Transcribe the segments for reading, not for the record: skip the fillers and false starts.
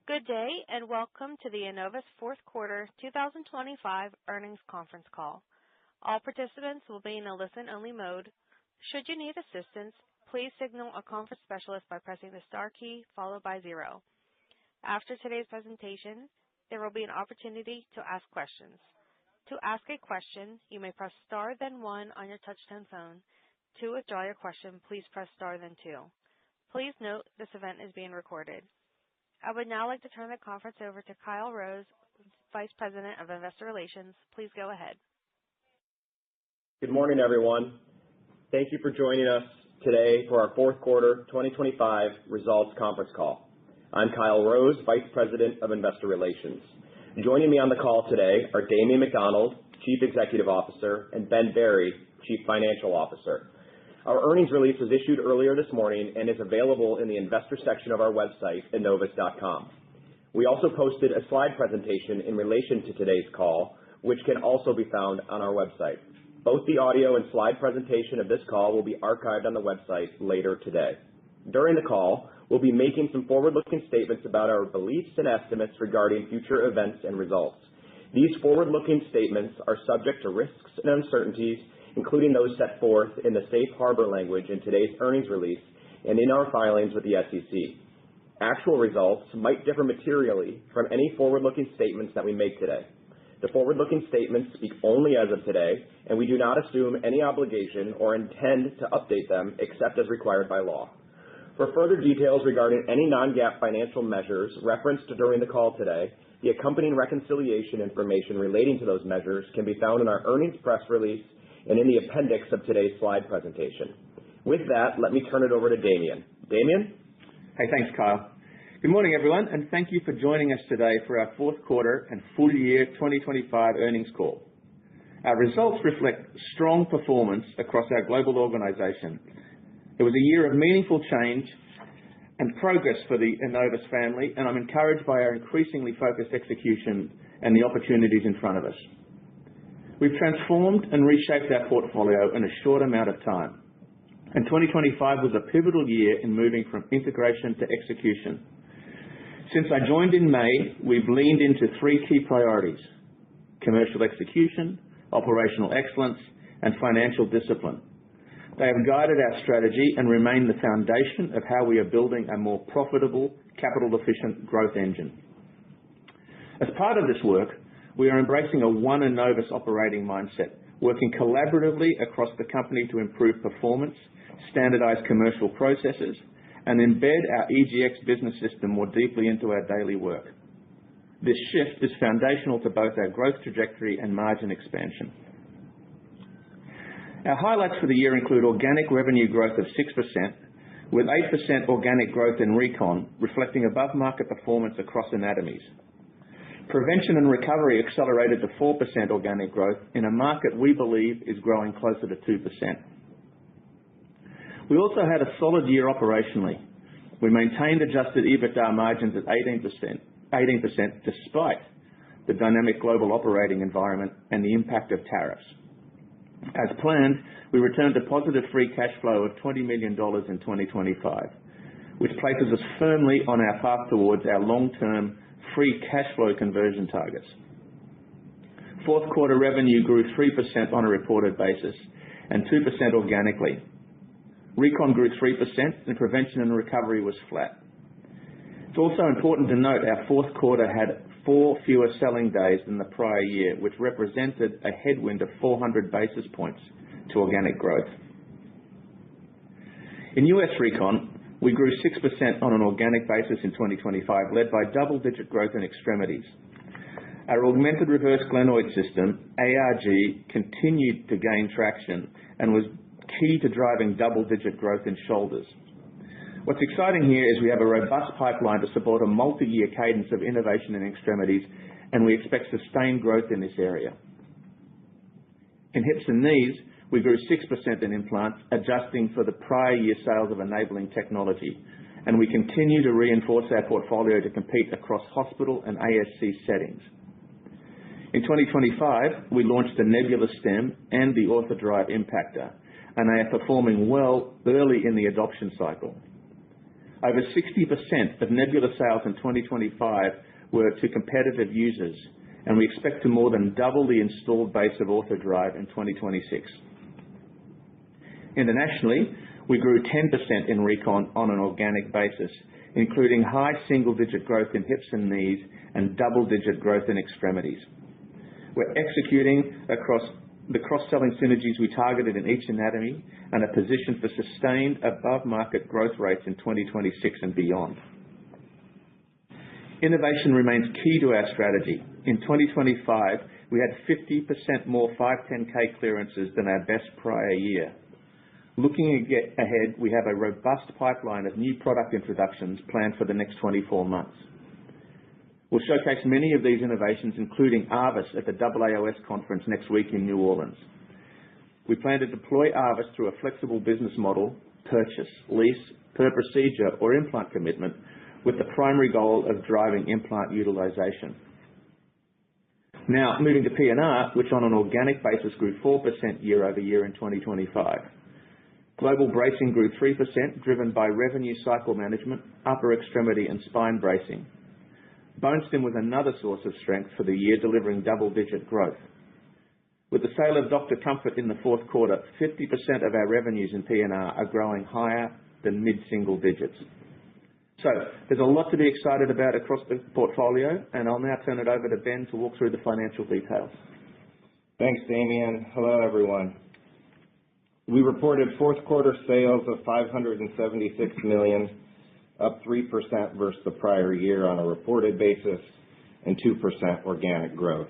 Good day, and welcome to the Enovis fourth quarter 2025 earnings conference call. All participants will be in a listen-only mode. Should you need assistance, please signal a conference specialist by pressing the star key followed by 0. After today's presentation, there will be an opportunity to ask questions. To ask a question, you may press star then 1 on your touch-tone phone. To withdraw your question, please press star then 2. Please note this event is being recorded. I would now like to turn the conference over to Kyle Rose, Vice President of Investor Relations. Please go ahead. Good morning, everyone. Thank you for joining us today for our fourth quarter 2025 results conference call. I'm Kyle Rose, Vice President of Investor Relations. Joining me on the call today are Damien McDonald, Chief Executive Officer, and Ben Berry, Chief Financial Officer. Our earnings release was issued earlier this morning and is available in the investor section of our website, enovis.com. We also posted a slide presentation in relation to today's call, which can also be found on our website. Both the audio and slide presentation of this call will be archived on the website later today. During the call, we'll be making some forward-looking statements about our beliefs and estimates regarding future events and results. These forward-looking statements are subject to risks and uncertainties, including those set forth in the safe harbor language in today's earnings release and in our filings with the SEC. Actual results might differ materially from any forward-looking statements that we make today. The forward-looking statements speak only as of today, and we do not assume any obligation or intend to update them except as required by law. For further details regarding any non-GAAP financial measures referenced during the call today, the accompanying reconciliation information relating to those measures can be found in our earnings press release and in the appendix of today's slide presentation. With that, let me turn it over to Damien. Damien? Hey, thanks, Kyle. Good morning, everyone, and thank you for joining us today for our fourth quarter and full year 2025 earnings call. Our results reflect strong performance across our global organization. It was a year of meaningful change and progress for the Enovis family, and I'm encouraged by our increasingly focused execution and the opportunities in front of us. We've transformed and reshaped our portfolio in a short amount of time, and 2025 was a pivotal year in moving from integration to execution. Since I joined in May, we've leaned into 3 key priorities: commercial execution, operational excellence, and financial discipline. They have guided our strategy and remain the foundation of how we are building a more profitable, capital-efficient growth engine. As part of this work, we are embracing a One Enovis operating mindset, working collaboratively across the company to improve performance, standardize commercial processes, and embed our EGX business system more deeply into our daily work. This shift is foundational to both our growth trajectory and margin expansion. Our highlights for the year include organic revenue growth of 6%, with 8% organic growth in Recon, reflecting above-market performance across anatomies. Prevention and recovery accelerated to 4% organic growth in a market we believe is growing closer to 2%. We also had a solid year operationally. We maintained adjusted EBITDA margins at 18% despite the dynamic global operating environment and the impact of tariffs. As planned, we returned to positive free cash flow of $20 million in 2025, which places us firmly on our path towards our long-term free cash flow conversion targets. Fourth quarter revenue grew 3% on a reported basis and 2% organically. Recon grew 3% and prevention and recovery was flat. It's also important to note our fourth quarter had 4 fewer selling days than the prior year, which represented a headwind of 400 basis points to organic growth. In U.S. Recon, we grew 6% on an organic basis in 2025, led by double-digit growth in extremities. Our augmented reverse glenoid system, ARG, continued to gain traction and was key to driving double-digit growth in shoulders. What's exciting here is we have a robust pipeline to support a multi-year cadence of innovation in extremities, and we expect sustained growth in this area. In hips and knees, we grew 6% in implants, adjusting for the prior year sales of enabling technology, and we continue to reinforce our portfolio to compete across hospital and ASC settings. In 2025, we launched the Nebula Stem and the OrthoDrive Impactor, and they are performing well early in the adoption cycle. Over 60% of Nebula sales in 2025 were to competitive users, and we expect to more than double the installed base of OrthoDrive in 2026. Internationally, we grew 10% in recon on an organic basis, including high single-digit growth in hips and knees and double-digit growth in extremities. We're executing across the cross-selling synergies we targeted in each anatomy and are positioned for sustained above-market growth rates in 2026 and beyond. Innovation remains key to our strategy. In 2025, we had 50% more 510K clearances than our best prior year. Looking ahead, we have a robust pipeline of new product introductions planned for the next 24 months. We'll showcase many of these innovations, including ARVIS at the AAOS conference next week in New Orleans. We plan to deploy ARVIS through a flexible business model, purchase, lease, per procedure, or implant commitment, with the primary goal of driving implant utilization. Now, moving to P&R, which on an organic basis grew 4% year over year in 2025. Global bracing grew 3%, driven by revenue cycle management, upper extremity, and spine bracing. Bone stim was another source of strength for the year, delivering double-digit growth. With the sale of Dr. Comfort in the fourth quarter, 50% of our revenues in P&R are growing higher than mid-single digits. So there's a lot to be excited about across the portfolio, and I'll now turn it over to Ben to walk through the financial details. Thanks, Damien. Hello, everyone. We reported fourth quarter sales of $576 million, up 3% versus the prior year on a reported basis, and 2% organic growth.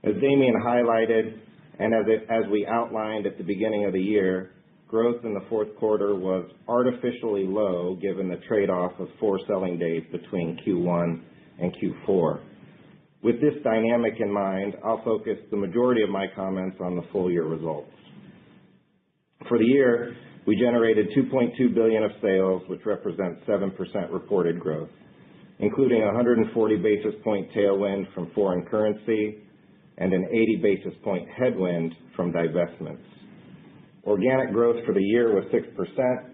As Damien highlighted, and as we outlined at the beginning of the year, growth in the fourth quarter was artificially low given the trade-off of 4 selling days between Q1 and Q4. With this dynamic in mind, I'll focus the majority of my comments on the full year results. For the year, we generated $2.2 billion of sales, which represents 7% reported growth, including a 140 basis point tailwind from foreign currency and an 80 basis point headwind from divestments. Organic growth for the year was 6%,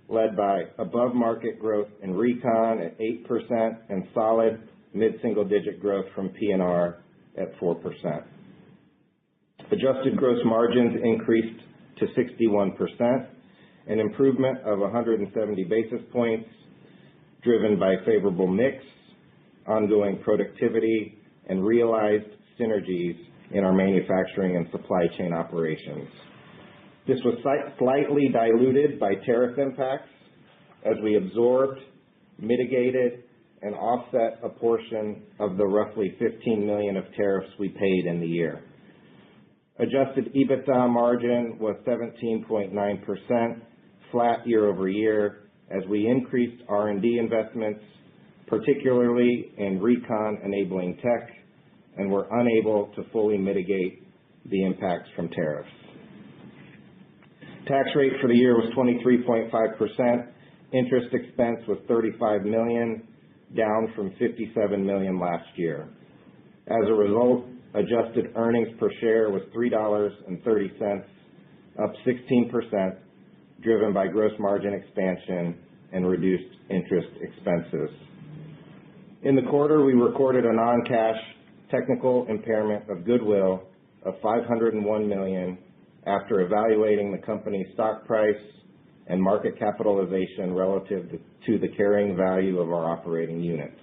led by above-market growth in recon at 8% and solid mid-single-digit growth from P&R at 4%. Adjusted gross margins increased to 61%, an improvement of 170 basis points, driven by favorable mix, ongoing productivity, and realized synergies in our manufacturing and supply chain operations. This was slightly diluted by tariff impacts as we absorbed, mitigated, and offset a portion of the roughly $15 million of tariffs we paid in the year. Adjusted EBITDA margin was 17.9%, flat year over year, as we increased R&D investments, particularly in recon enabling tech, and were unable to fully mitigate the impacts from tariffs. Tax rate for the year was 23.5%. Interest expense was $35 million, down from $57 million last year. As a result, adjusted earnings per share was $3.30, up 16%, driven by gross margin expansion and reduced interest expenses. In the quarter, we recorded a non-cash technical impairment of goodwill of $501 million after evaluating the company's stock price and market capitalization relative to the carrying value of our operating units.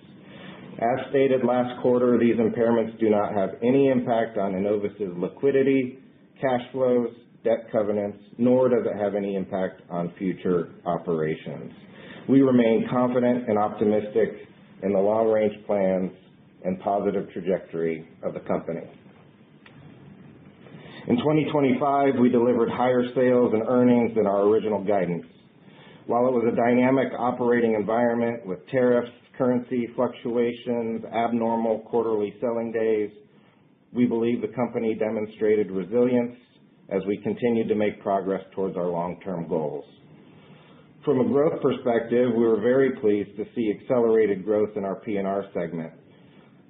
As stated last quarter, these impairments do not have any impact on Enovis's liquidity, cash flows, debt covenants, nor does it have any impact on future operations. We remain confident and optimistic in the long-range plans and positive trajectory of the company. In 2025, we delivered higher sales and earnings than our original guidance. While it was a dynamic operating environment with tariffs, currency fluctuations, abnormal quarterly selling days, we believe the company demonstrated resilience as we continued to make progress towards our long-term goals. From a growth perspective, we were very pleased to see accelerated growth in our P&R segment.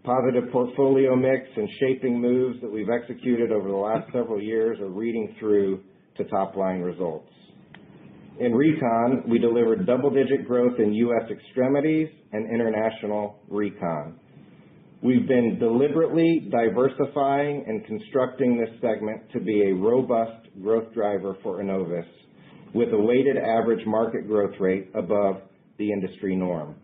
Positive portfolio mix and shaping moves that we've executed over the last several years are reading through to top-line results. In Recon, we delivered double-digit growth in U.S. extremities and international Recon. We've been deliberately diversifying and constructing this segment to be a robust growth driver for Enovis, with a weighted average market growth rate above the industry norm.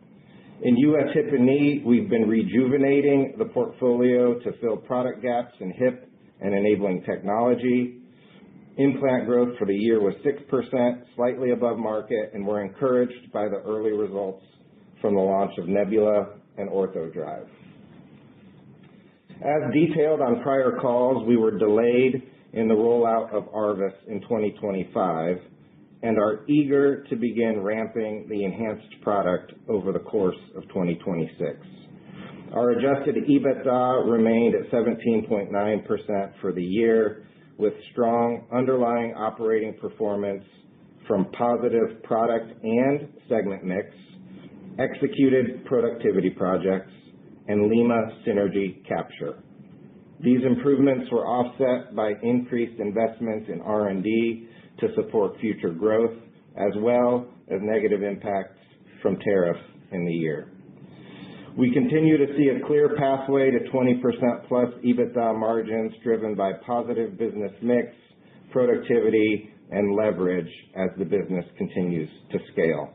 In U.S. hip and knee, we've been rejuvenating the portfolio to fill product gaps in hip and enabling technology. Implant growth for the year was 6%, slightly above market, and we're encouraged by the early results from the launch of Nebula and OrthoDrive. As detailed on prior calls, we were delayed in the rollout of Arvis in 2025 and are eager to begin ramping the enhanced product over the course of 2026. Our adjusted EBITDA remained at 17.9% for the year, with strong underlying operating performance from positive product and segment mix, executed productivity projects, and Lima synergy capture. These improvements were offset by increased investments in R&D to support future growth, as well as negative impacts from tariffs in the year. We continue to see a clear pathway to 20% plus EBITDA margins driven by positive business mix, productivity, and leverage as the business continues to scale.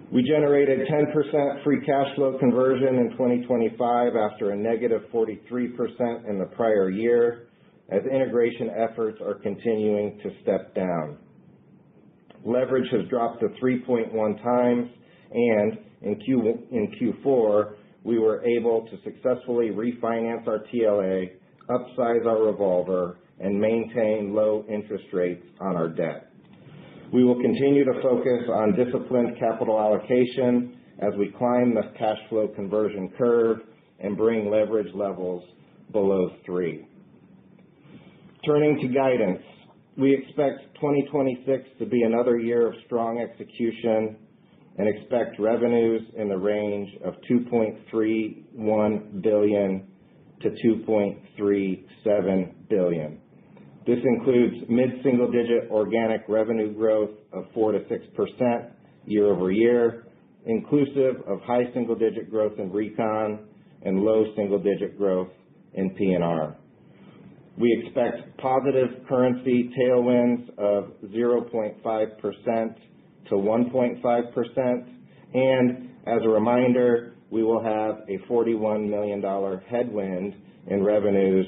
We generated 10% free cash flow conversion in 2025 after a negative 43% in the prior year, as integration efforts are continuing to step down. Leverage has dropped to 3.1 times, and in Q4, we were able to successfully refinance our TLA, upsize our revolver, and maintain low interest rates on our debt. We will continue to focus on disciplined capital allocation as we climb the cash flow conversion curve and bring leverage levels below 3. Turning to guidance, we expect 2026 to be another year of strong execution and expect revenues in the range of $2.31 billion to $2.37 billion. This includes mid-single-digit organic revenue growth of 4 to 6% year over year, inclusive of high single-digit growth in Recon and low single-digit growth in P&R. We expect positive currency tailwinds of 0.5% to 1.5%, and as a reminder, we will have a $41 million headwind in revenues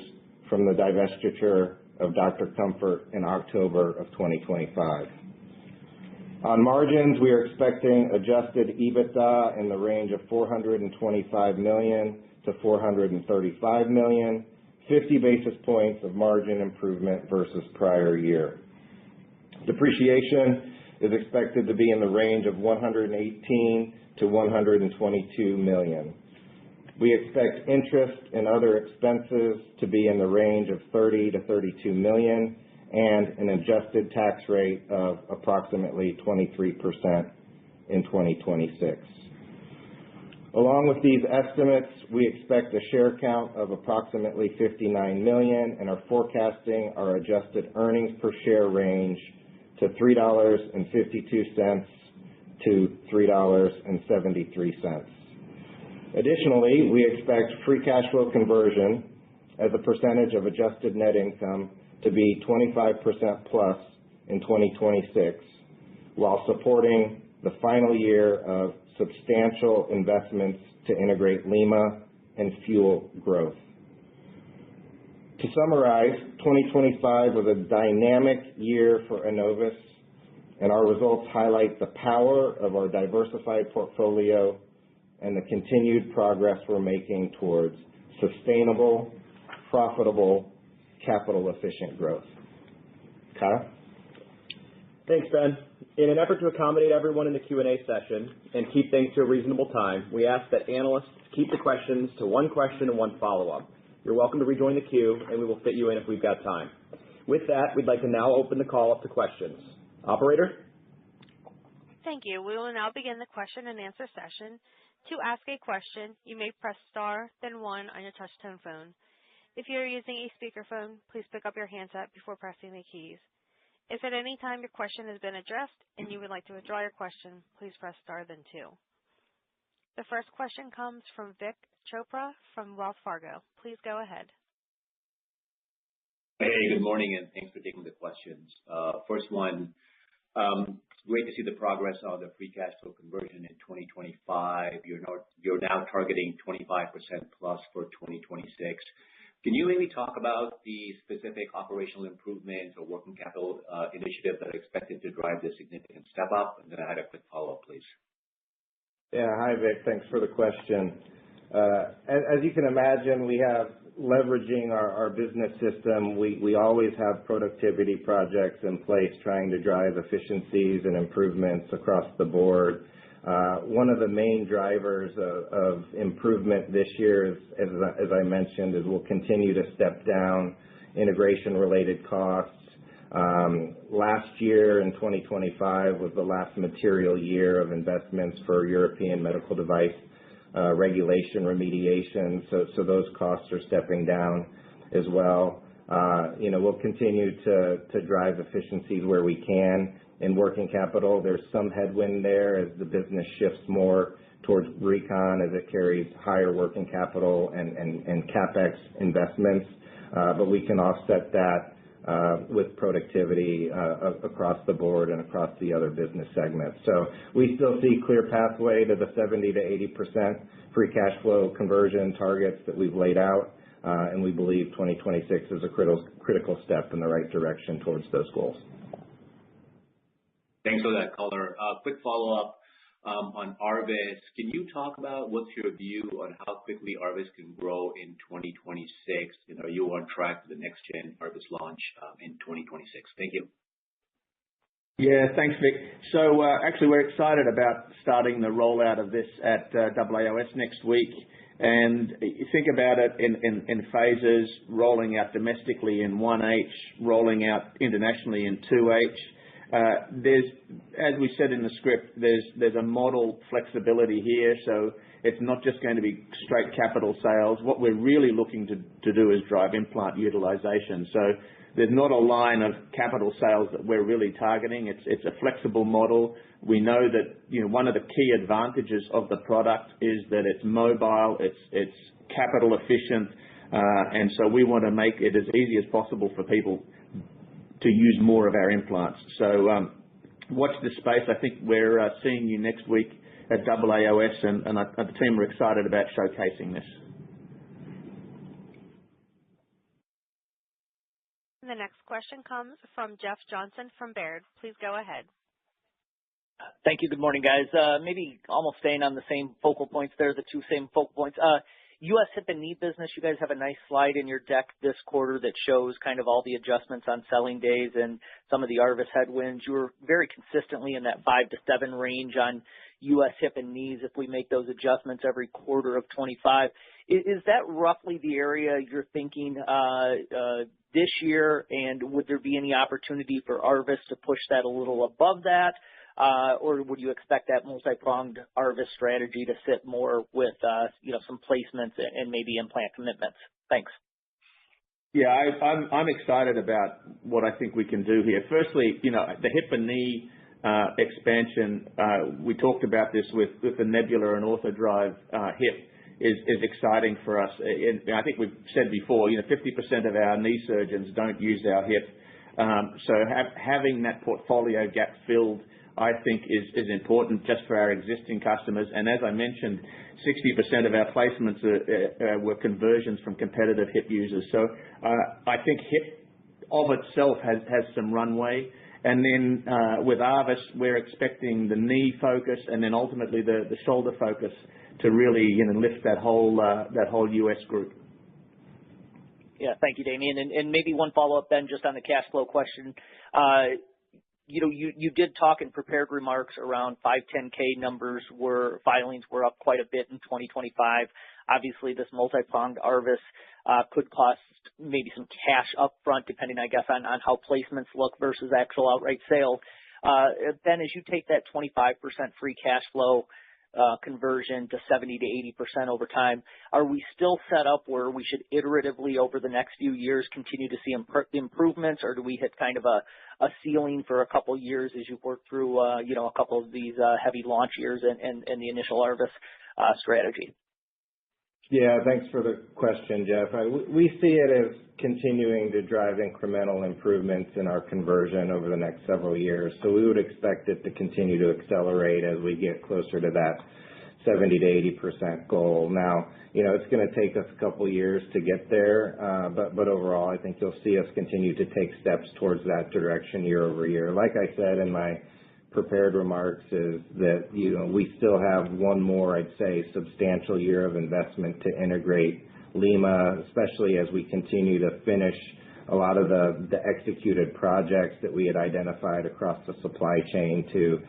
from the divestiture of Dr. Comfort in October of 2025. On margins, we are expecting adjusted EBITDA in the range of $425 million to $435 million, 50 basis points of margin improvement versus prior year. Depreciation is expected to be in the range of $118 to $122 million. We expect interest and other expenses to be in the range of $30 to $32 million and an adjusted tax rate of approximately 23% in 2026. Along with these estimates, we expect a share count of approximately 59 million and are forecasting our adjusted earnings per share range to $3.52 to $3.73. Additionally, we expect free cash flow conversion as a percentage of adjusted net income to be 25% plus in 2026, while supporting the final year of substantial investments to integrate Lima and fuel growth. To summarize, 2025 was a dynamic year for Enovis, and our results highlight the power of our diversified portfolio and the continued progress we're making towards sustainable, profitable, capital-efficient growth. Kyle? Thanks, Ben. In an effort to accommodate everyone in the Q&A session and keep things to a reasonable time, we ask that analysts keep the questions to one question and one follow-up. You're welcome to rejoin the queue, and we will fit you in if we've got time. With that, we'd like to now open the call up to questions. Operator? Thank you. We will now begin the question and answer session. To ask a question, you may press star, then 1 on your touch-tone phone. If you are using a speakerphone, please pick up your handset before pressing the keys. If at any time your question has been addressed and you would like to withdraw your question, please press star then 2. The first question comes from Vik Chopra from Wells Fargo. Please go ahead. Hey, good morning, and thanks for taking the questions. First one, great to see the progress on the free cash flow conversion in 2025. You're now targeting 25% plus for 2026. Can you maybe talk about the specific operational improvements or working capital initiatives that are expected to drive this significant step up? And then I had a quick follow-up, please. Yeah. Hi, Vic. Thanks for the question. As you can imagine, we have leveraging our business system. We always have productivity projects in place trying to drive efficiencies and improvements across the board. One of the main drivers of improvement this year, as I mentioned, is we'll continue to step down integration-related costs. Last year in 2025 was the last material year of investments for European medical device regulation remediation. So those costs are stepping down as well. We'll continue to drive efficiencies where we can in working capital. There's some headwind there as the business shifts more towards recon as it carries higher working capital and CapEx investments. But we can offset that with productivity across the board and across the other business segments. So we still see clear pathway to the 70 to 80% free cash flow conversion targets that we've laid out, and we believe 2026 is a critical step in the right direction towards those goals. Thanks for that color. Quick follow-up on Arvis. Can you talk about what's your view on how quickly Arvis can grow in 2026? Are you on track for the next-gen Arvis launch in 2026? Thank you. Yeah, thanks, Vic. So actually, we're excited about starting the rollout of this at AAOS next week. And you think about it in phases, rolling out domestically in 1H, rolling out internationally in 2H. As we said in the script, there's a model flexibility here, so it's not just going to be straight capital sales. What we're really looking to do is drive implant utilization. So there's not a line of capital sales that we're really targeting. It's a flexible model. We know that one of the key advantages of the product is that it's mobile, it's capital efficient, and so we want to make it as easy as possible for people to use more of our implants. So watch this space. I think we're seeing you next week at AAOS, and the team are excited about showcasing this. The next question comes from Jeff Johnson from Baird. Please go ahead. Thank you. Good morning, guys. Maybe almost staying on the same focal points there, the two same focal points. U.S. hip and knee business, you guys have a nice slide in your deck this quarter that shows kind of all the adjustments on selling days and some of the Arvis headwinds. You were very consistently in that 5 to 7 range on U.S. hip and knees if we make those adjustments every quarter of 25. Is that roughly the area you're thinking this year, and would there be any opportunity for Arvis to push that a little above that? Or would you expect that multi-pronged Arvis strategy to sit more with some placements and maybe implant commitments? Thanks. Yeah, I'm excited about what I think we can do here. Firstly, the hip and knee expansion, we talked about this with the Nebula and OrthoDrive hip is exciting for us. I think we've said before, 50% of our knee surgeons don't use our hip. So having that portfolio gap filled, I think, is important just for our existing customers. And as I mentioned, 60% of our placements were conversions from competitive hip users. So I think hip of itself has some runway. And then with Arvis, we're expecting the knee focus and then ultimately the shoulder focus to really lift that whole U.S. group. Yeah, thank you, Damien. And maybe one follow-up then just on the cash flow question. You did talk in prepared remarks around 510K filings were up quite a bit in 2025. Obviously, this multi-pronged Arvis could cost maybe some cash up front, depending, I guess, on how placements look versus actual outright sale. Ben, as you take that 25% free cash flow conversion to 70 to 80% over time. Are we still set up where we should iteratively over the next few years continue to see improvements, or do we hit kind of a ceiling for a couple of years as you work through, a couple of these heavy launch years and the initial harvest strategy? Yeah, thanks for the question, Jeff. We see it as continuing to drive incremental improvements in our conversion over the next several years. So we would expect it to continue to accelerate as we get closer to that 70 to 80% goal. Now, it's going to take us a couple years to get there, but overall, I think you'll see us continue to take steps towards that direction year over year. Like I said in my prepared remarks, is that we still have one more, I'd say, substantial year of investment to integrate Lima, especially as we continue to finish a lot of the executed projects that we had identified across the supply chain to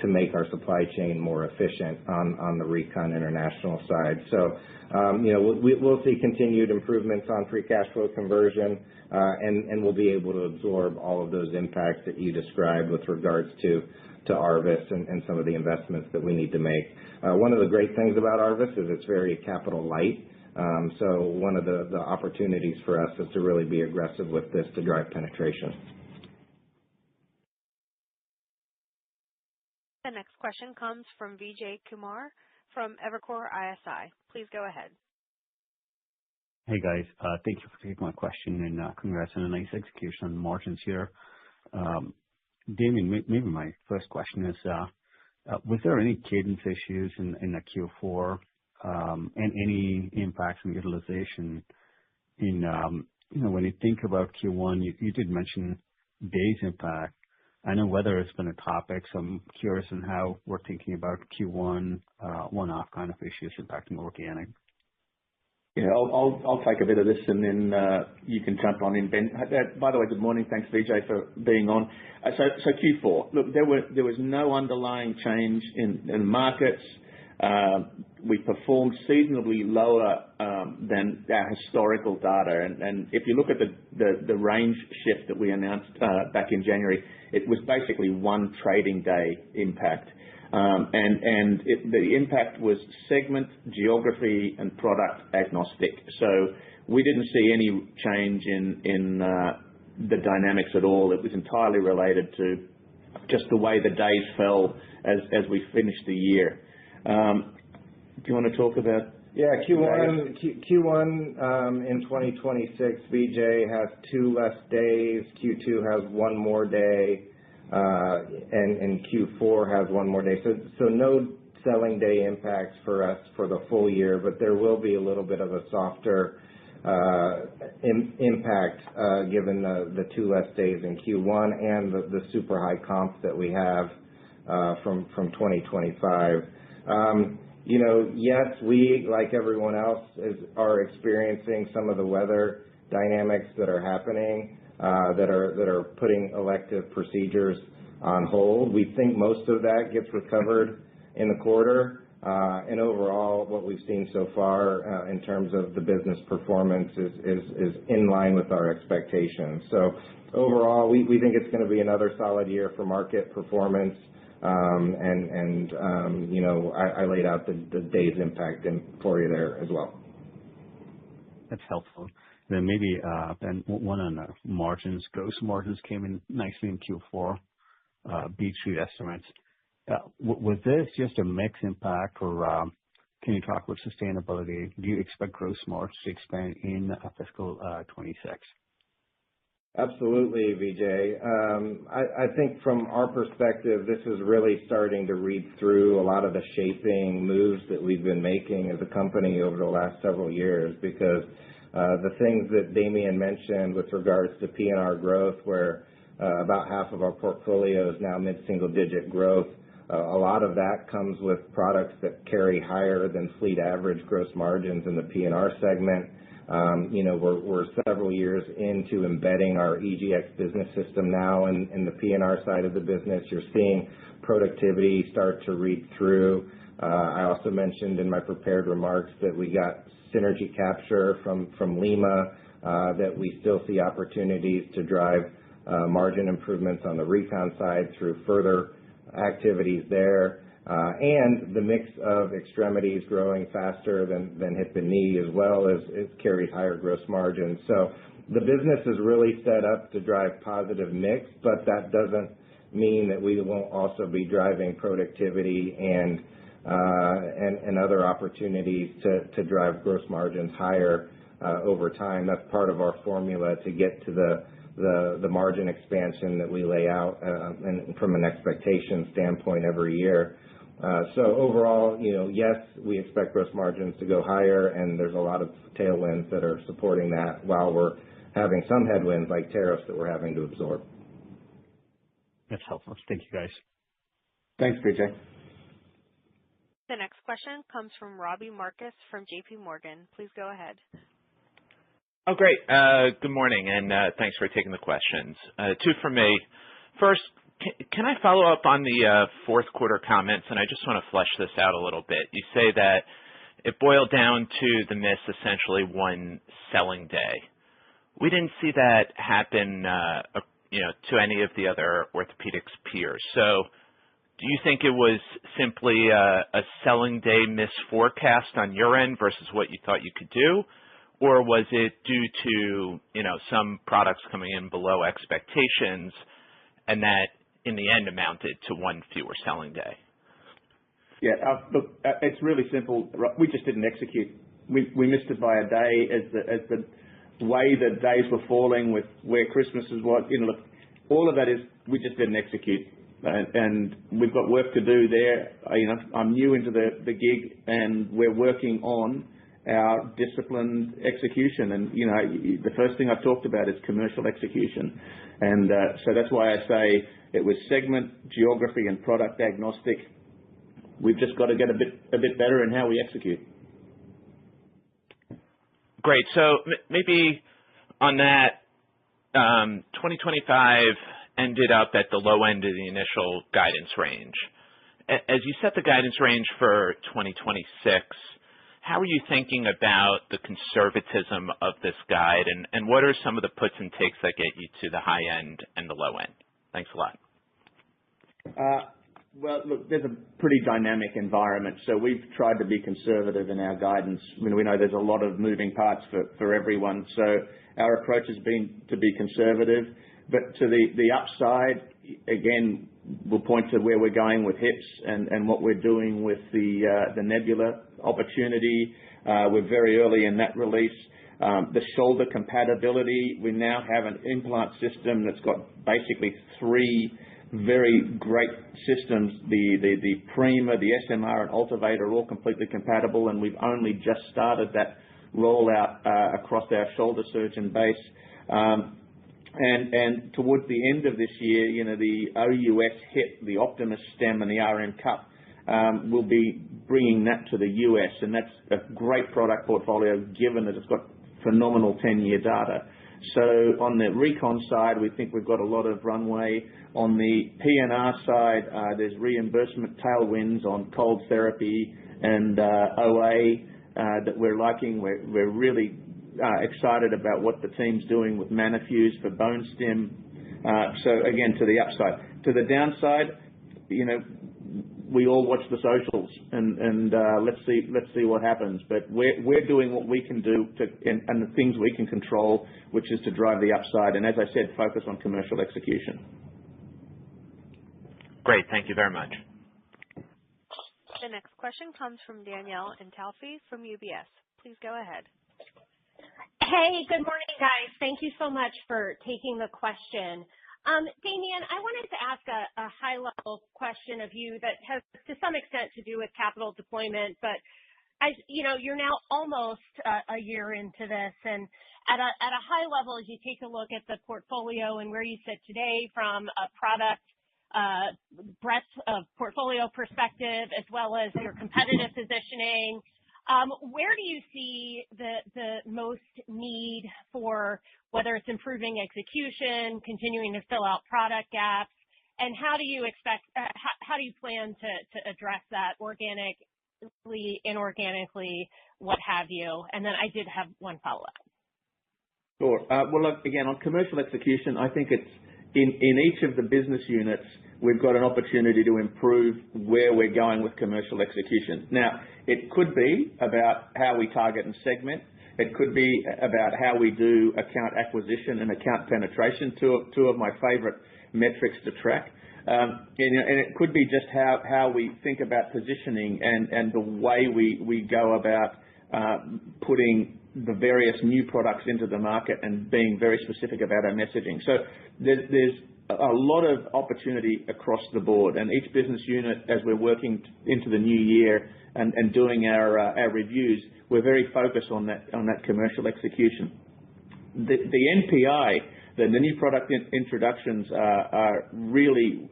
make our supply chain more efficient on the Recon International side. So, we'll see continued improvements on free cash flow conversion, and we'll be able to absorb all of those impacts that you described with regards to Arvis and some of the investments that we need to make. One of the great things about Arvis is it's very capital light. So one of the opportunities for us is to really be aggressive with this to drive penetration. The next question comes from Vijay Kumar from Evercore ISI. Please go ahead. Hey guys, thank you for taking my question and congrats on a nice execution on margins here. Damien, maybe my first question is, was there any cadence issues in the Q4 and any impacts on utilization when you think about Q1, you did mention days impact. I know weather has been a topic, so I'm curious on how we're thinking about Q1 one-off kind of issues impacting organic. Yeah, I'll take a bit of this and then you can jump on in, Ben. By the way, good morning. Thanks, Vijay, for being on. So Q4, look, there was no underlying change in markets. We performed seasonably lower than our historical data, and if you look at the range shift that we announced back in January, it was basically one trading day impact. The impact was segment, geography, and product agnostic. So we didn't see any change in the dynamics at all. It was entirely related to just the way the days fell as we finished the year. Do you want to talk about? Yeah, Q1 in 2026, VJ has 2 less days. Q2 has 1 more day. And Q4 has 1 more day. So no selling day impacts for us for the full year, but there will be a little bit of a softer impact given the 2 less days in Q1 and the super high comps that we have from 2025. Yes, we, like everyone else, are experiencing some of the weather dynamics that are happening. That are putting elective procedures on hold. We think most of that gets recovered in the quarter, and overall, what we've seen so far in terms of the business performance is in line with our expectations. So overall, we think it's going to be another solid year for market performance, I laid out the day's impact for you there as well. That's helpful. Then maybe Ben, one on the margins. Gross margins came in nicely in Q4, beat street estimates. Was this just a mix impact, or can you talk about sustainability? Do you expect gross margins to expand in fiscal 26? Absolutely, Vijay. I think from our perspective, this is really starting to read through a lot of the shaping moves that we've been making as a company over the last several years, because the things that Damien mentioned with regards to P&R growth, where about half of our portfolio is now mid-single digit growth, a lot of that comes with products that carry higher than fleet average gross margins in the P&R segment. We're several years into embedding our EGX business system now in the P&R side of the business. You're seeing productivity start to read through. I also mentioned in my prepared remarks that we got synergy capture from Lima, that we still see opportunities to drive margin improvements on the Recon side through further activities there. and the mix of extremities growing faster than hip and knee, as well as it carries higher gross margins. So the business is really set up to drive positive mix, but that doesn't mean that we won't also be driving productivity and other opportunities to drive gross margins higher over time. That's part of our formula to get to the margin expansion that we lay out and from an expectation standpoint every year. So overall, yes, we expect gross margins to go higher, and there's a lot of tailwinds that are supporting that while we're having some headwinds like tariffs that we're having to absorb. That's helpful. Thank you, guys. Thanks, PJ. The next question comes from Robbie Marcus from JP Morgan. Please go ahead. Oh, great. Good morning, and thanks for taking the questions. Two from me. First, can I follow up on the fourth quarter comments, and I just want to flesh this out a little bit. You say that it boiled down to the miss essentially one selling day. We didn't see that happen to any of the other orthopedics peers. So do you think it was simply a selling day misforecast on your end versus what you thought you could do? Or was it due to, some products coming in below expectations and that in the end amounted to one fewer selling day? Yeah, look, it's really simple. We just didn't execute. We missed it by a day as the way the days were falling with where Christmas is. Look, all of that is we just didn't execute. And we've got work to do there. I'm new into the gig, and we're working on our disciplined execution. And, the first thing I've talked about is commercial execution. And so that's why I say it was segment, geography, and product agnostic. We've just got to get a bit better in how we execute. Great. So maybe on that, 2025 ended up at the low end of the initial guidance range. As you set the guidance range for 2026, how are you thinking about the conservatism of this guide, and what are some of the puts and takes that get you to the high end and the low end? Thanks a lot. Well, look, there's a pretty dynamic environment, so we've tried to be conservative in our guidance. We know there's a lot of moving parts for everyone, so our approach has been to be conservative. But to the upside, again, we'll point to where we're going with hips and what we're doing with the Nebula opportunity. We're very early in that release. The shoulder compatibility, we now have an implant system that's got basically three very great systems. The Prima, the SMR, and Ultivate are all completely compatible, and we've only just started that rollout across our shoulder surgeon base. And towards the end of this year, the OUS hip, the Optimus stem, and the RM cup will be bringing that to the US, and that's a great product portfolio given that it's got phenomenal 10-year data. So on the recon side, we think we've got a lot of runway. On the PNR side, there's reimbursement tailwinds on cold therapy and OA that we're liking. We're really excited about what the team's doing with Manafuse for bone stim. So again, to the upside. To the downside, we all watch the socials, and let's see what happens. But we're doing what we can do and the things we can control, which is to drive the upside. And as I said, focus on commercial execution. Great. Thank you very much. The next question comes from Danielle Antalffy from UBS. Please go ahead. Hey, good morning, guys. Thank you so much for taking the question. Damien, I wanted to ask a high-level question of you that has to some extent to do with capital deployment, but as you're now almost a year into this, and at a high level, as you take a look at the portfolio and where you sit today from a product breadth of portfolio perspective, as well as your competitive positioning, where do you see the most need for, whether it's improving execution, continuing to fill out product gaps, and how do you plan to address that organically, inorganically, what have you? And then I did have one follow-up. Sure. Well, look, again, on commercial execution, I think in each of the business units, we've got an opportunity to improve where we're going with commercial execution. Now, it could be about how we target and segment. It could be about how we do account acquisition and account penetration, two of my favorite metrics to track. And it could be just how we think about positioning and the way we go about putting the various new products into the market and being very specific about our messaging. So there's a lot of opportunity across the board, and each business unit, as we're working into the new year and doing our reviews, we're very focused on that commercial execution. The NPI, the new product introductions are really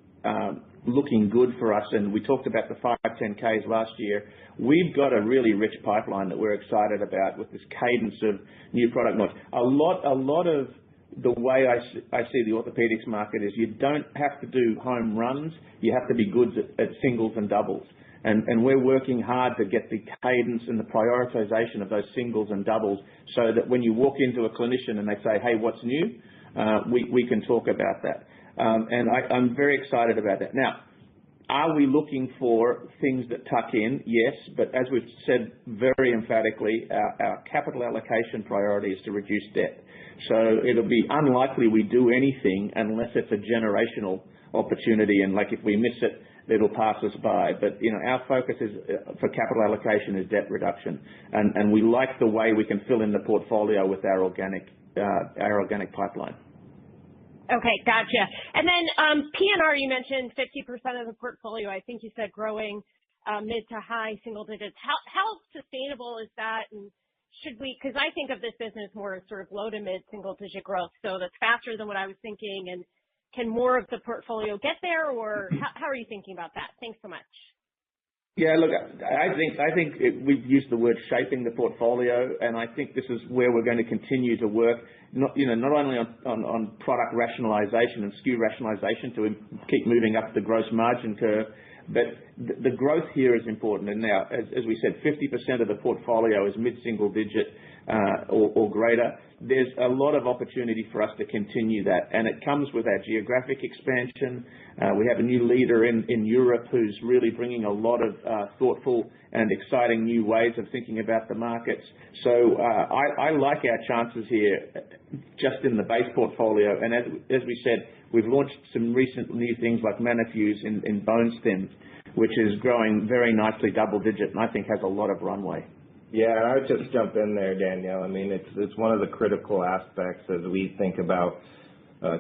looking good for us, and we talked about the 510Ks last year. We've got a really rich pipeline that we're excited about with this cadence of new product launch. A lot of the way I see the orthopedics market is you don't have to do home runs. You have to be good at singles and doubles. And we're working hard to get the cadence and the prioritization of those singles and doubles so that when you walk into a clinician and they say, hey, what's new? We can talk about that. And I'm very excited about that. Now, are we looking for things that tuck in? Yes, but as we've said very emphatically, our capital allocation priority is to reduce debt. So it'll be unlikely we do anything unless it's a generational opportunity, and like if we miss it, it'll pass us by. But our focus is for capital allocation is debt reduction, and we like the way we can fill in the portfolio with our organic pipeline. Okay, gotcha. And then P&R, you mentioned 50% of the portfolio. I think you said growing mid to high single digits. How sustainable is that? And should we? Because I think of this business more as sort of low to mid single digit growth, so that's faster than what I was thinking. And can more of the portfolio get there, or how are you thinking about that? Thanks so much. Yeah, look, I think we've used the word shaping the portfolio, and I think this is where we're going to continue to work, not only on product rationalization and SKU rationalization to keep moving up the gross margin curve, but the growth here is important. And now, as we said, 50% of the portfolio is mid-single digit or greater. There's a lot of opportunity for us to continue that, and it comes with our geographic expansion. We have a new leader in Europe who's really bringing a lot of thoughtful and exciting new ways of thinking about the markets. So I like our chances here just in the base portfolio. And as we said, we've launched some recent new things like Manifuse in bone stems, which is growing very nicely double digit, and I think has a lot of runway. Yeah, I would just jump in there, Danielle. I mean, it's one of the critical aspects as we think about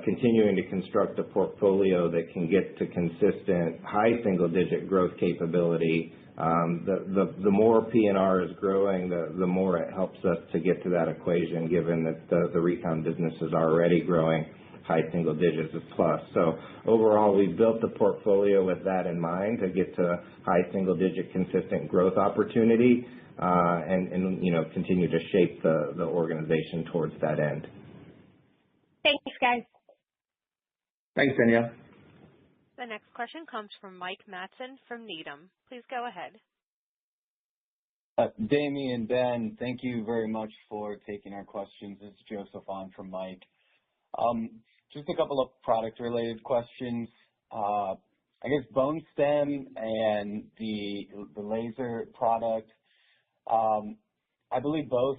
continuing to construct a portfolio that can get to consistent high single-digit growth capability. The more P&R is growing, the more it helps us to get to that equation, given that the recon business is already growing high single digits plus. So overall, we've built the portfolio with that in mind to get to high single-digit consistent growth opportunity. And continue to shape the organization towards that end. Thanks, guys. Thanks, Danielle. The next question comes from Mike Matson from Needham. Please go ahead. Damien, Ben, thank you very much for taking our questions. It's Joseph on from Mike. Just a couple of product-related questions. I guess bone stem and the laser product. I believe both,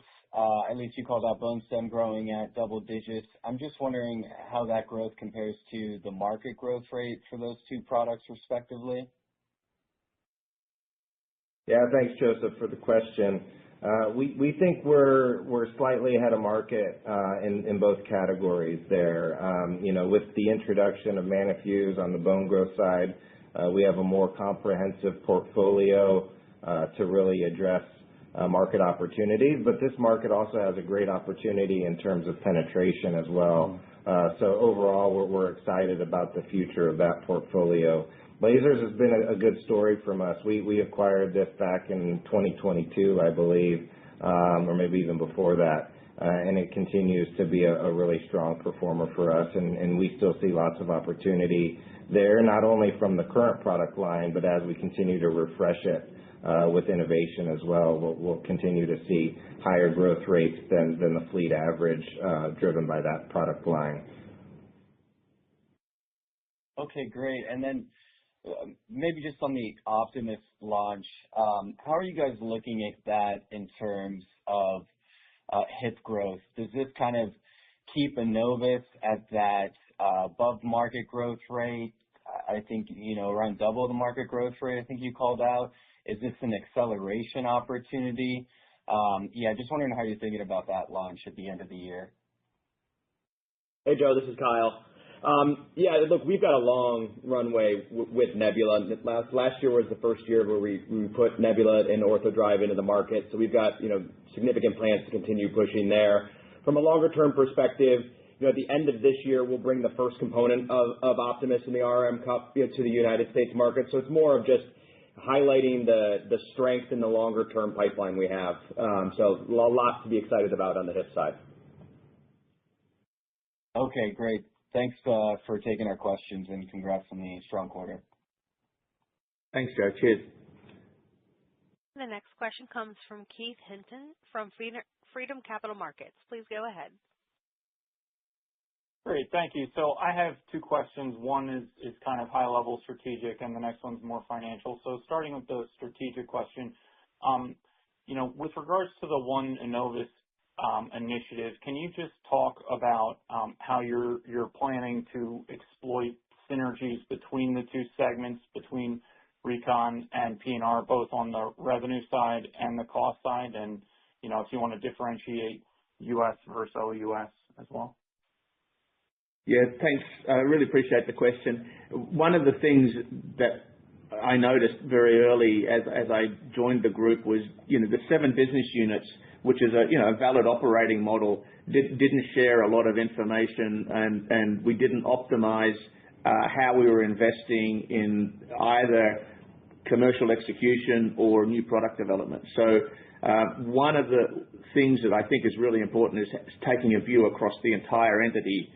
at least you called out bone stem growing at double digits. I'm just wondering how that growth compares to the market growth rate for those two products respectively. Yeah, thanks, Joseph, for the question. We think we're slightly ahead of market in both categories there. With the introduction of Manifuse on the bone growth side, we have a more comprehensive portfolio to really address market opportunities, but this market also has a great opportunity in terms of penetration as well. So overall, we're excited about the future of that portfolio. Lasers has been a good story from us. We acquired this back in 2022, I believe, or maybe even before that, and it continues to be a really strong performer for us, and we still see lots of opportunity there, not only from the current product line, but as we continue to refresh it with innovation as well, we'll continue to see higher growth rates than the fleet average driven by that product line. Okay, great. And then maybe just on the Optimus launch, how are you guys looking at that in terms of hip growth? Does this kind of keep Enovis at that above market growth rate? I think, around double the market growth rate, I think you called out. Is this an acceleration opportunity? Just wondering how you're thinking about that launch at the end of the year. Hey, Joe, this is Kyle. Look, we've got a long runway with Nebula. Last year was the first year where we put Nebula and OrthoDrive into the market, so we've got significant plans to continue pushing there. From a longer-term perspective, at the end of this year, we'll bring the first component of Optimus in the RM Cup to the United States market. So it's more of just highlighting the strength in the longer-term pipeline we have. So a lot to be excited about on the hip side. Okay, great. Thanks for taking our questions, and congrats on the strong quarter. Thanks, Joe. Cheers. The next question comes from Keith Hinton from Freedom Capital Markets. Please go ahead. Great. Thank you. So I have two questions. One is kind of high-level strategic, and the next one's more financial. So starting with the strategic question, with regards to the One Enovis initiative, can you just talk about how you're planning to exploit synergies between the two segments, between Recon and P&R, both on the revenue side and the cost side, and if you want to differentiate U.S. versus OUS as well? Yeah, thanks. I really appreciate the question. One of the things that I noticed very early as I joined the group was, the 7 business units, which is a valid operating model, didn't share a lot of information, and we didn't optimize how we were investing in either commercial execution or new product development. So one of the things that I think is really important is taking a view across the entire entity.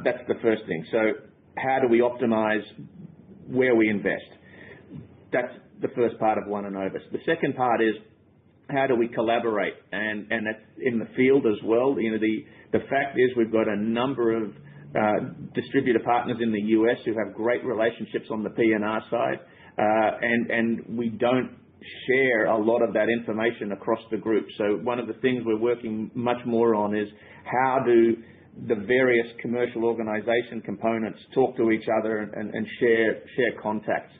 That's the first thing. So how do we optimize where we invest? That's the first part of One Enovis. The second part is how do we collaborate? And that's in the field as well. The fact is we've got a number of distributor partners in the US who have great relationships on the P&R side, and we don't share a lot of that information across the group. So one of the things we're working much more on is how do the various commercial organization components talk to each other and share contacts.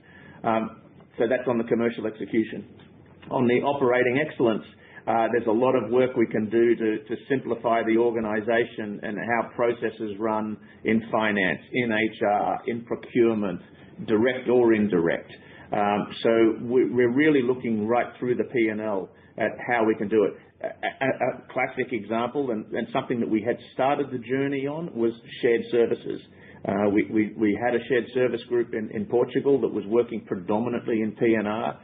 So that's on the commercial execution. On the operating excellence, there's a lot of work we can do to simplify the organization and how processes run in finance, in HR, in procurement, direct or indirect. So we're really looking right through the P&L at how we can do it. A classic example and something that we had started the journey on was shared services. We had a shared service group in Portugal that was working predominantly in P&R.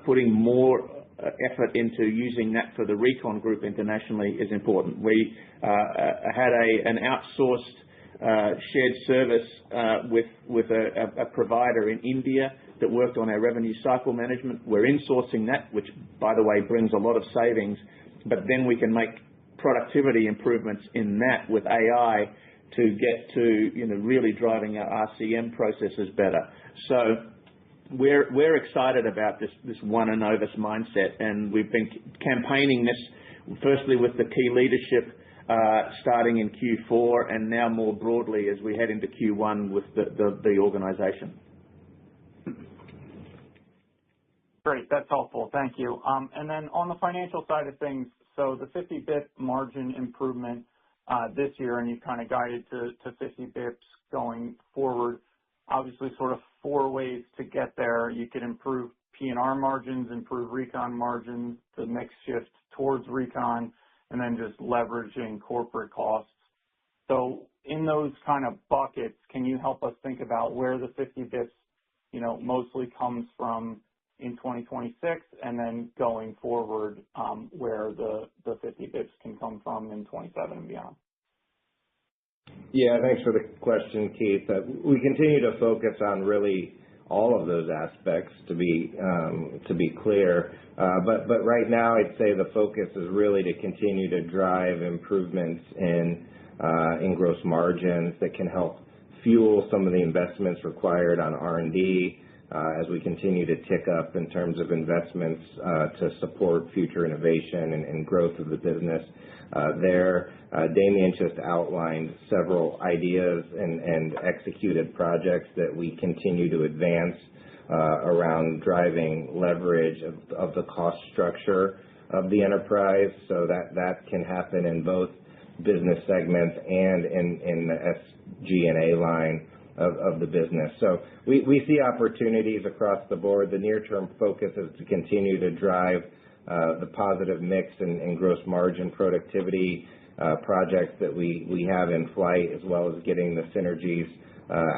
Putting more effort into using that for the Recon group internationally is important. We had an outsourced shared service with a provider in India that worked on our revenue cycle management. We're insourcing that, which, by the way, brings a lot of savings. But then we can make productivity improvements in that with AI to get to really driving our RCM processes better. So we're excited about this One Enovis mindset, and we've been campaigning this firstly with the key leadership starting in Q4, and now more broadly as we head into Q1 with the organization. Great. That's helpful. Thank you. And then on the financial side of things, so the 50 basis point margin improvement this year, and you kind of guided to 50 basis points going forward, obviously sort of 4 ways to get there. You could improve P&R margins, improve Recon margins, the mix shift towards Recon, and then just leveraging corporate costs. So in those kind of buckets, can you help us think about where the 50 basis points, mostly comes from in 2026, and then going forward, where the 50 basis points can come from in 27 and beyond? Yeah, thanks for the question, Keith. We continue to focus on really all of those aspects to be clear. But right now, I'd say the focus is really to continue to drive improvements in gross margins that can help fuel some of the investments required on R&D as we continue to tick up in terms of investments to support future innovation and growth of the business. Damien just outlined several ideas and executed projects that we continue to advance around driving leverage of the cost structure of the enterprise, so that can happen in both business segments and in the SG&A line of the business. So we see opportunities across the board. The near-term focus is to continue to drive the positive mix and gross margin productivity projects that we have in flight, as well as getting the synergies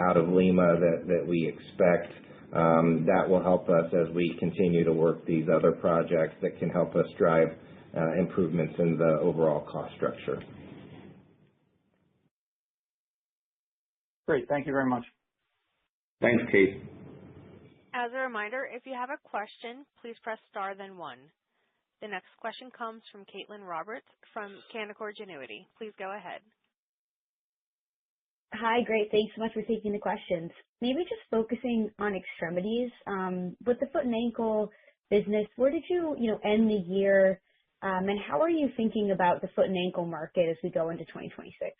out of Lima that we expect. That will help us as we continue to work these other projects that can help us drive improvements in the overall cost structure. Great. Thank you very much. Thanks, Keith. As a reminder, if you have a question, please press star then one. The next question comes from Caitlin Roberts from Canaccord Genuity. Please go ahead. Hi, great. Thanks so much for taking the questions. Maybe just focusing on extremities. With the foot and ankle business, where did you end the year, and how are you thinking about the foot and ankle market as we go into 2026?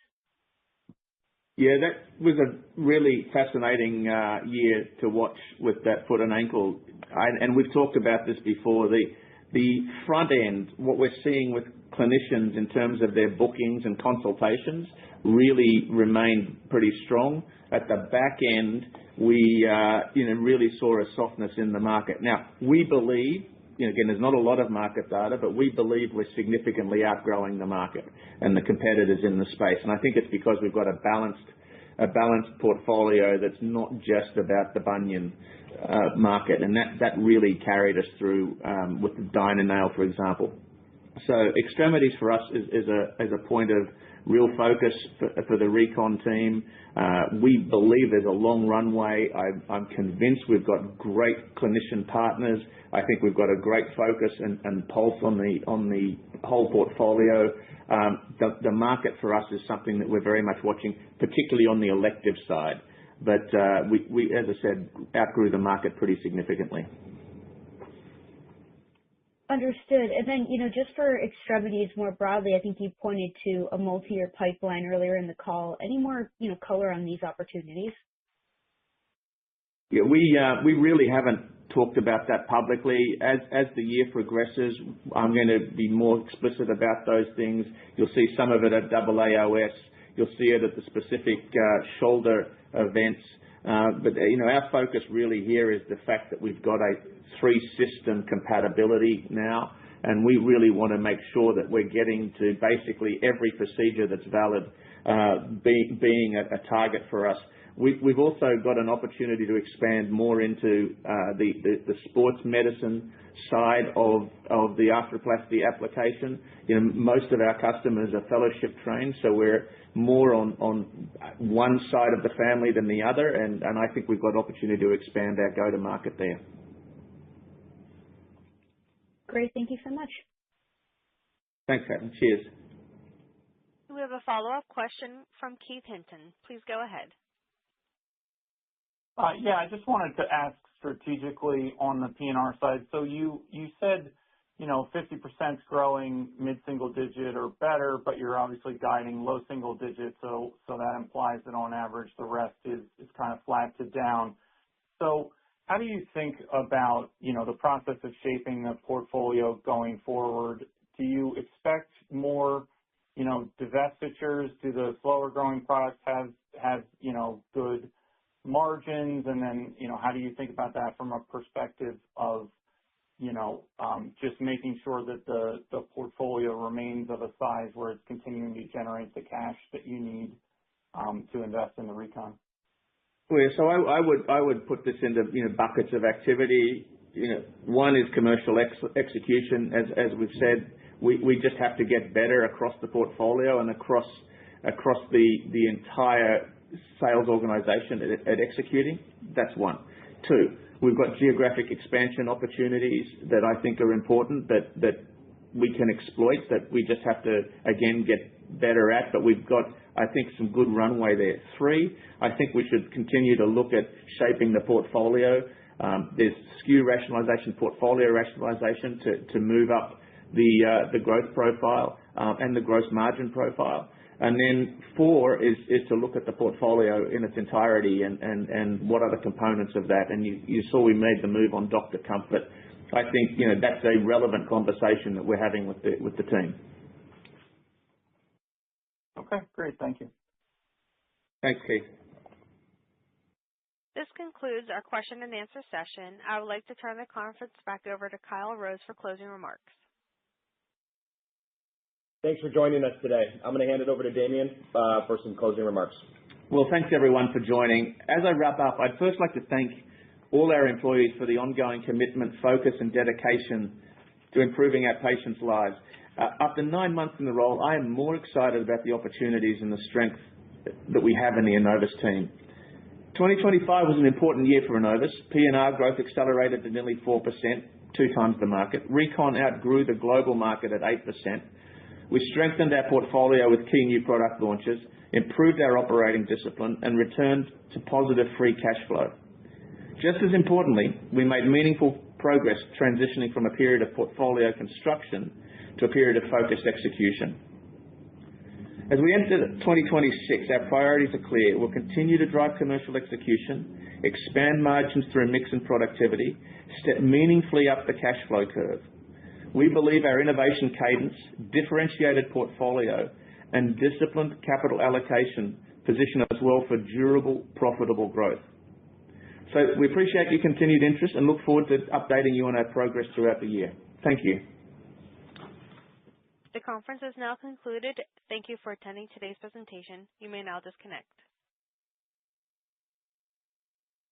Yeah, that was a really fascinating year to watch with that foot and ankle. And we've talked about this before. The front end, what we're seeing with clinicians in terms of their bookings and consultations, really remained pretty strong. At the back end, we really saw a softness in the market. Now, we believe, again, there's not a lot of market data, but we believe we're significantly outgrowing the market and the competitors in the space. And I think it's because we've got a balanced portfolio that's not just about the bunion market, and that really carried us through with the Dyna-Nail, for example. So extremities for us is a point of real focus for the Recon team. We believe there's a long runway. I'm convinced we've got great clinician partners. I think we've got a great focus and pulse on the whole portfolio. The market for us is something that we're very much watching, particularly on the elective side. But we, as I said, outgrew the market pretty significantly. Understood. And then, just for extremities more broadly, I think you pointed to a multi-year pipeline earlier in the call. Any more, color on these opportunities? Yeah, we really haven't talked about that publicly. As the year progresses, I'm going to be more explicit about those things. You'll see some of it at AAOS. You'll see it at the specific shoulder events. But our focus really here is the fact that we've got a 3-system compatibility now, and we really want to make sure that we're getting to basically every procedure that's valid being a target for us. We've also got an opportunity to expand more into the sports medicine side of the arthroplasty application. Most of our customers are fellowship trained, so we're more on one side of the family than the other, and I think we've got opportunity to expand our go-to-market there. Great. Thank you so much. Thanks, Caitlin. Cheers. We have a follow-up question from Keith Hinton. Please go ahead. Yeah, I just wanted to ask strategically on the P&R side. So you said, 50% growing mid-single digit or better, but you're obviously guiding low single digit. So that implies that on average, the rest is kind of flat to down. So how do you think about, the process of shaping the portfolio going forward? Do you expect more, divestitures? Do the slower growing products have good margins? And then, how do you think about that from a perspective of, just making sure that the portfolio remains of a size where it's continuing to generate the cash that you need to invest in the Recon? Well, yeah, so I would put this into buckets of activity. One is commercial execution. As we've said, we just have to get better across the portfolio and across the entire sales organization at executing. That's one. Two, we've got geographic expansion opportunities that I think are important that we can exploit, that we just have to, again, get better at, but we've got, I think, some good runway there. 3, I think we should continue to look at shaping the portfolio. There's SKU rationalization, portfolio rationalization to move up the growth profile and the gross margin profile. And then 4 is to look at the portfolio in its entirety and what are the components of that. And you saw we made the move on Dr. Comfort. I think that's a relevant conversation that we're having with the team. Okay, great. Thank you. Thanks, Keith. This concludes our question and answer session. I would like to turn the conference back over to Kyle Rose for closing remarks. Thanks for joining us today. I'm going to hand it over to Damien for some closing remarks. Well, thanks everyone for joining. As I wrap up, I'd first like to thank all our employees for the ongoing commitment, focus, and dedication to improving our patients' lives. After 9 months in the role, I am more excited about the opportunities and the strength that we have in the Enovis team. 2025 was an important year for Enovis. P&R growth accelerated to nearly 4%, 2 times the market. Recon outgrew the global market at 8%. We strengthened our portfolio with key new product launches, improved our operating discipline, and returned to positive free cash flow. Just as importantly, we made meaningful progress transitioning from a period of portfolio construction to a period of focused execution. As we enter 2026, our priorities are clear. We'll continue to drive commercial execution, expand margins through mix and productivity, step meaningfully up the cash flow curve. We believe our innovation cadence, differentiated portfolio, and disciplined capital allocation position us well for durable, profitable growth. So we appreciate your continued interest and look forward to updating you on our progress throughout the year. Thank you. The conference is now concluded. Thank you for attending today's presentation. You may now disconnect.